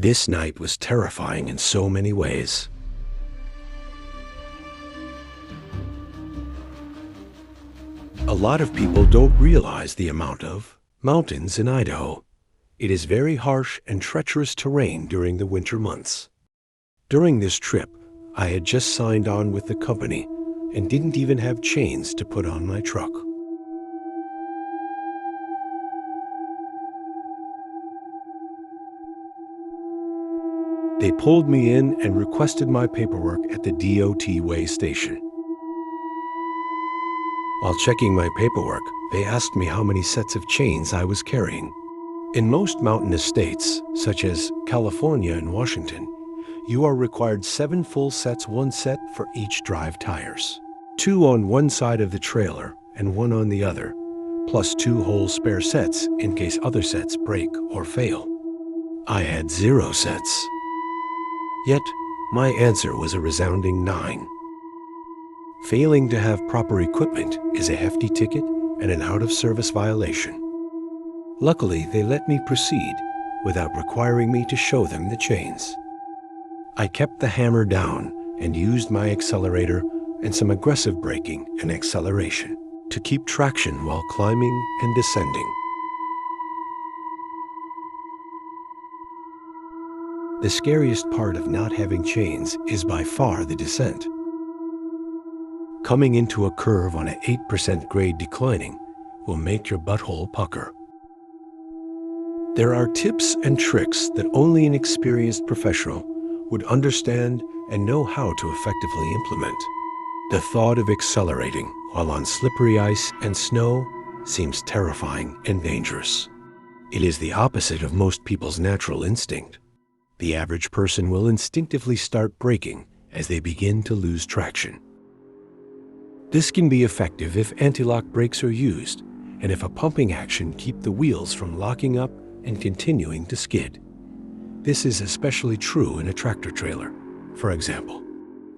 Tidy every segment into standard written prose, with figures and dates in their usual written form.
This night was terrifying in so many ways. A lot of people don't realize the amount of mountains in Idaho. It is very harsh and treacherous terrain during the winter months. During this trip, I had just signed on with the company and didn't even have chains to put on my truck. They pulled me in and requested my paperwork at the DOT way station. While checking my paperwork, they asked me how many sets of chains I was carrying. In most mountainous states, such as California and Washington, you are required 7 full sets, 1 set for each drive tires. 2 on one side of the trailer and 1 on the other, plus 2 whole spare sets in case other sets break or fail. I had 0 sets. Yet, my answer was a resounding 9. Failing to have proper equipment is a hefty ticket and an out-of-service violation. Luckily, they let me proceed without requiring me to show them the chains. I kept the hammer down and used my accelerator and some aggressive braking and acceleration to keep traction while climbing and descending. The scariest part of not having chains is by far the descent. Coming into a curve on an 8% grade declining will make your butthole pucker. There are tips and tricks that only an experienced professional would understand and know how to effectively implement. The thought of accelerating while on slippery ice and snow seems terrifying and dangerous. It is the opposite of most people's natural instinct. The average person will instinctively start braking as they begin to lose traction. This can be effective if anti-lock brakes are used and if a pumping action keeps the wheels from locking up and continuing to skid. This is especially true in a tractor trailer. For example,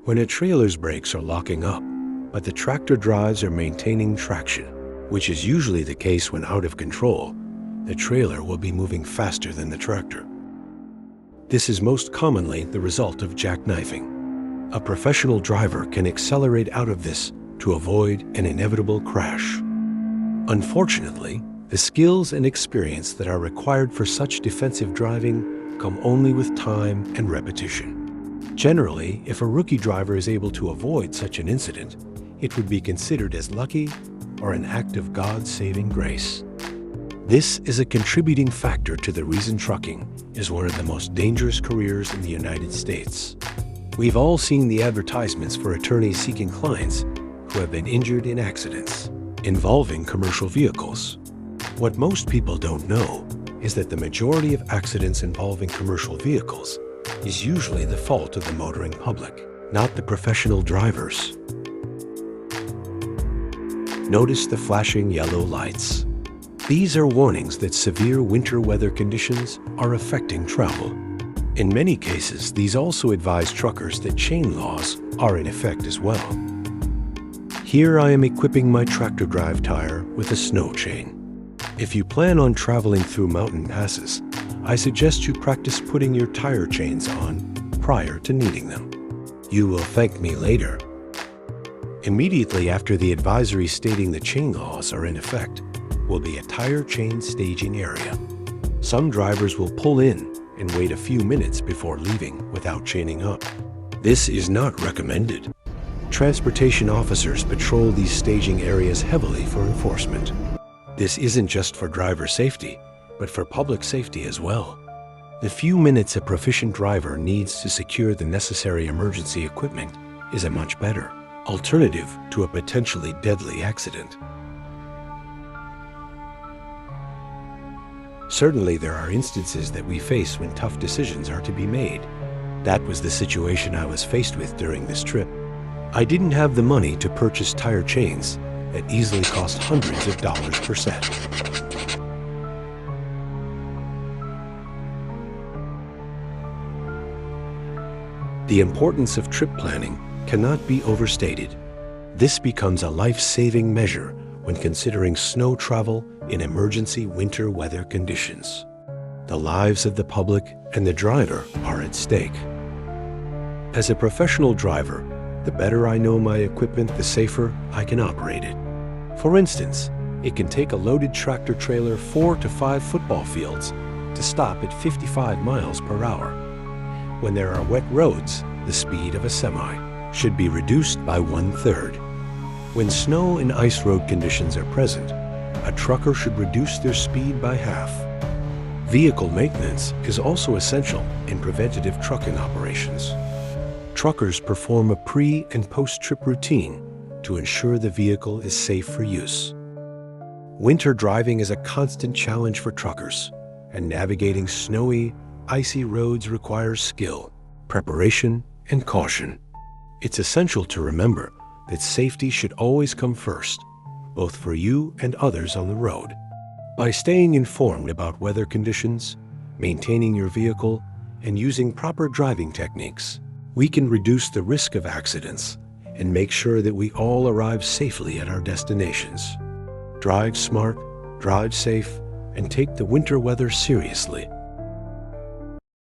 when a trailer's brakes are locking up, but the tractor drives are maintaining traction, which is usually the case when out of control, the trailer will be moving faster than the tractor. This is most commonly the result of jackknifing. A professional driver can accelerate out of this to avoid an inevitable crash. Unfortunately, the skills and experience that are required for such defensive driving come only with time and repetition. Generally, if a rookie driver is able to avoid such an incident, it would be considered as lucky or an act of God's saving grace. This is a contributing factor to the reason trucking is one of the most dangerous careers in the United States. We've all seen the advertisements for attorneys seeking clients who have been injured in accidents involving commercial vehicles. What most people don't know is that the majority of accidents involving commercial vehicles is usually the fault of the motoring public, not the professional drivers. Notice the flashing yellow lights. These are warnings that severe winter weather conditions are affecting travel. In many cases, these also advise truckers that chain laws are in effect as well. Here I am equipping my tractor drive tire with a snow chain. If you plan on traveling through mountain passes, I suggest you practice putting your tire chains on prior to needing them. You will thank me later. Immediately after the advisory stating the chain laws are in effect will be a tire chain staging area. Some drivers will pull in and wait a few minutes before leaving without chaining up. This is not recommended. Transportation officers patrol these staging areas heavily for enforcement. This isn't just for driver safety, but for public safety as well. The few minutes a proficient driver needs to secure the necessary emergency equipment is a much better alternative to a potentially deadly accident. Certainly, there are instances that we face when tough decisions are to be made. That was the situation I was faced with during this trip. I didn't have the money to purchase tire chains that easily cost hundreds of dollars per set. The importance of trip planning cannot be overstated. This becomes a life-saving measure when considering snow travel in emergency winter weather conditions. The lives of the public and the driver are at stake. As a professional driver, the better I know my equipment, the safer I can operate it. For instance, it can take a loaded tractor-trailer 4 to 5 football fields to stop at 55 miles per hour. When there are wet roads, the speed of a semi should be reduced by 1/3. When snow and ice road conditions are present, a trucker should reduce their speed by half. Vehicle maintenance is also essential in preventative trucking operations. Truckers perform a pre- and post-trip routine to ensure the vehicle is safe for use. Winter driving is a constant challenge for truckers, and navigating snowy, icy roads requires skill, preparation, and caution. It's essential to remember that safety should always come first, both for you and others on the road. By staying informed about weather conditions, maintaining your vehicle, and using proper driving techniques, we can reduce the risk of accidents and make sure that we all arrive safely at our destinations. Drive smart, drive safe, and take the winter weather seriously.